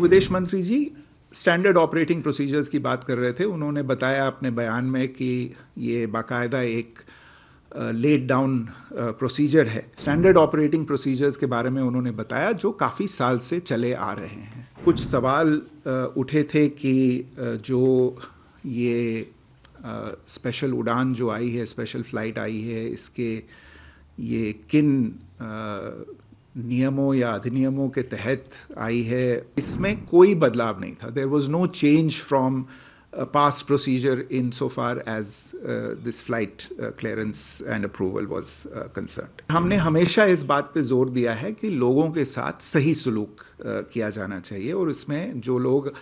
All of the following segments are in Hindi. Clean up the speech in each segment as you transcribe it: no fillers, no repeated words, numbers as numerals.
विदेश मंत्री जी स्टैंडर्ड ऑपरेटिंग प्रोसीजर्स की बात कर रहे थे। उन्होंने बताया अपने बयान में कि ये बाकायदा एक लेड डाउन प्रोसीजर है। स्टैंडर्ड ऑपरेटिंग प्रोसीजर्स के बारे में उन्होंने बताया जो काफी साल से चले आ रहे हैं। कुछ सवाल उठे थे कि जो ये स्पेशल उड़ान जो आई है, स्पेशल फ्लाइट आई है, इसके ये किन नियमों या अधिनियमों के तहत आई है, इसमें कोई बदलाव नहीं था। There was no change from past procedure in so far as this flight clearance and approval was concerned. हमने हमेशा इस बात पे जोर दिया है कि लोगों के साथ सही सलूक किया जाना चाहिए और इसमें जो लोग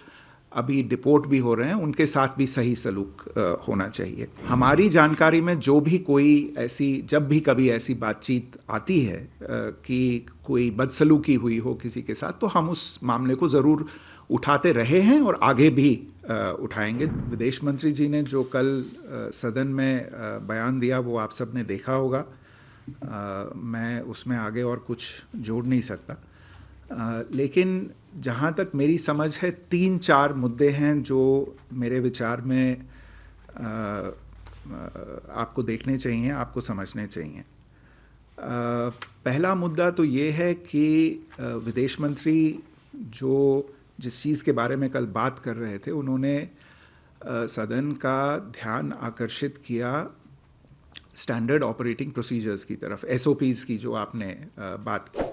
अभी डिपोर्ट भी हो रहे हैं उनके साथ भी सही सलूक होना चाहिए। हमारी जानकारी में जो भी कोई ऐसी जब भी कभी ऐसी बातचीत आती है कि कोई बदसलूकी हुई हो किसी के साथ, तो हम उस मामले को जरूर उठाते रहे हैं और आगे भी उठाएंगे। विदेश मंत्री जी ने जो कल सदन में बयान दिया वो आप सबने देखा होगा। मैं उसमें आगे और कुछ जोड़ नहीं सकता। लेकिन जहां तक मेरी समझ है 3-4 मुद्दे हैं जो मेरे विचार में आपको देखने चाहिए, आपको समझने चाहिए। पहला मुद्दा तो ये है कि विदेश मंत्री जो जिस चीज के बारे में कल बात कर रहे थे, उन्होंने सदन का ध्यान आकर्षित किया स्टैंडर्ड ऑपरेटिंग प्रोसीजर्स की तरफ, एसओपीज की जो आपने बात की,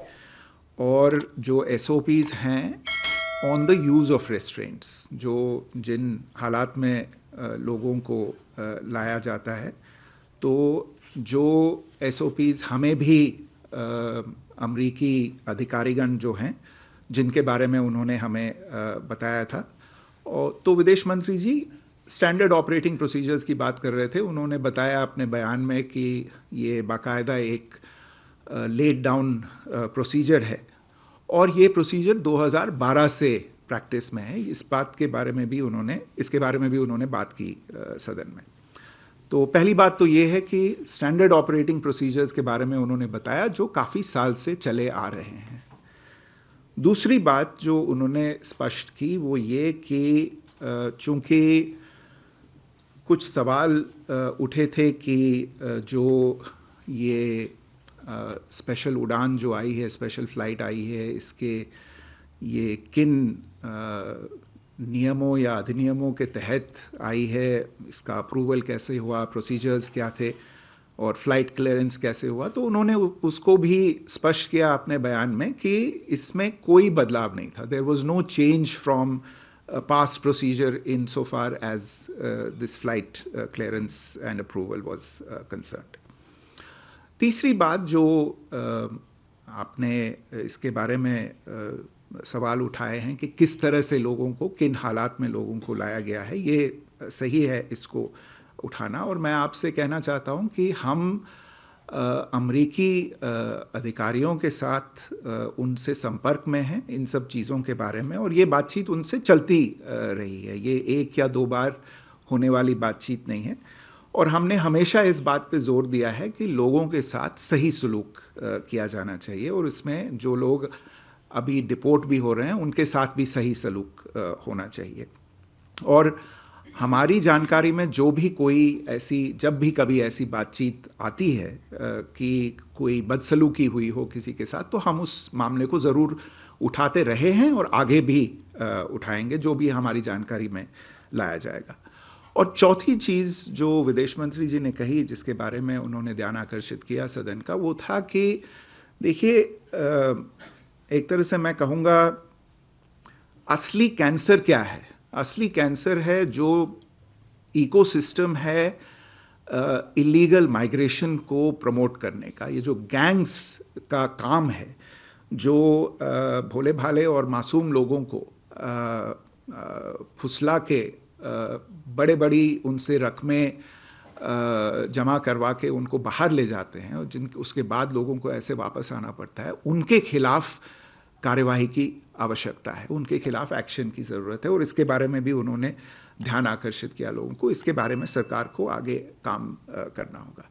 और जो एसओपीज हैं ऑन द यूज ऑफ रेस्ट्रेंट्स, जो जिन हालात में लोगों को लाया जाता है, तो जो एसओपीज हमें भी अमरीकी अधिकारीगण जो हैं जिनके बारे में उन्होंने हमें बताया था, और तो विदेश मंत्री जी स्टैंडर्ड ऑपरेटिंग प्रोसीजर्स की बात कर रहे थे। उन्होंने बताया अपने बयान में कि ये बाकायदा एक लेड डाउन प्रोसीजर है और ये प्रोसीजर 2012 से प्रैक्टिस में है। इसके बारे में भी उन्होंने बात की सदन में। तो पहली बात तो ये है कि स्टैंडर्ड ऑपरेटिंग प्रोसीजर्स के बारे में उन्होंने बताया जो काफी साल से चले आ रहे हैं। दूसरी बात जो उन्होंने स्पष्ट की वो ये कि चूंकि कुछ सवाल उठे थे कि जो ये स्पेशल उड़ान जो आई है, स्पेशल फ्लाइट आई है, इसके ये किन नियमों या अधिनियमों के तहत आई है, इसका अप्रूवल कैसे हुआ, प्रोसीजर्स क्या थे और फ्लाइट क्लियरेंस कैसे हुआ, तो उन्होंने उसको भी स्पष्ट किया अपने बयान में कि इसमें कोई बदलाव नहीं था। There was no change from past procedure in so far as this flight clearance and approval was concerned. तीसरी बात जो आपने इसके बारे में सवाल उठाए हैं कि किस तरह से लोगों को, किन हालात में लोगों को लाया गया है, ये सही है इसको उठाना। और मैं आपसे कहना चाहता हूं कि हम अमरीकी अधिकारियों के साथ उनसे संपर्क में हैं इन सब चीजों के बारे में, और ये बातचीत उनसे चलती रही है। ये 1 या 2 बार होने वाली बातचीत नहीं है, और हमने हमेशा इस बात पे जोर दिया है कि लोगों के साथ सही सलूक किया जाना चाहिए और इसमें जो लोग अभी डिपोर्ट भी हो रहे हैं उनके साथ भी सही सलूक होना चाहिए। और हमारी जानकारी में जो भी कोई ऐसी जब भी कभी ऐसी बातचीत आती है कि कोई बदसलूकी हुई हो किसी के साथ, तो हम उस मामले को जरूर उठाते रहे हैं और आगे भी उठाएंगे जो भी हमारी जानकारी में लाया जाएगा। और चौथी चीज जो विदेश मंत्री जी ने कही, जिसके बारे में उन्होंने ध्यान आकर्षित किया सदन का, वो था कि देखिए, एक तरह से मैं कहूंगा असली कैंसर क्या है? असली कैंसर है जो इकोसिस्टम है इलीगल माइग्रेशन को प्रमोट करने का। ये जो गैंग्स का काम है, जो भोले भाले और मासूम लोगों को फुसला के बड़े बड़ी उनसे रकमें जमा करवा के उनको बाहर ले जाते हैं और उसके बाद लोगों को ऐसे वापस आना पड़ता है, उनके खिलाफ कार्यवाही की आवश्यकता है, उनके खिलाफ एक्शन की जरूरत है। और इसके बारे में भी उन्होंने ध्यान आकर्षित किया लोगों को। इसके बारे में सरकार को आगे काम करना होगा।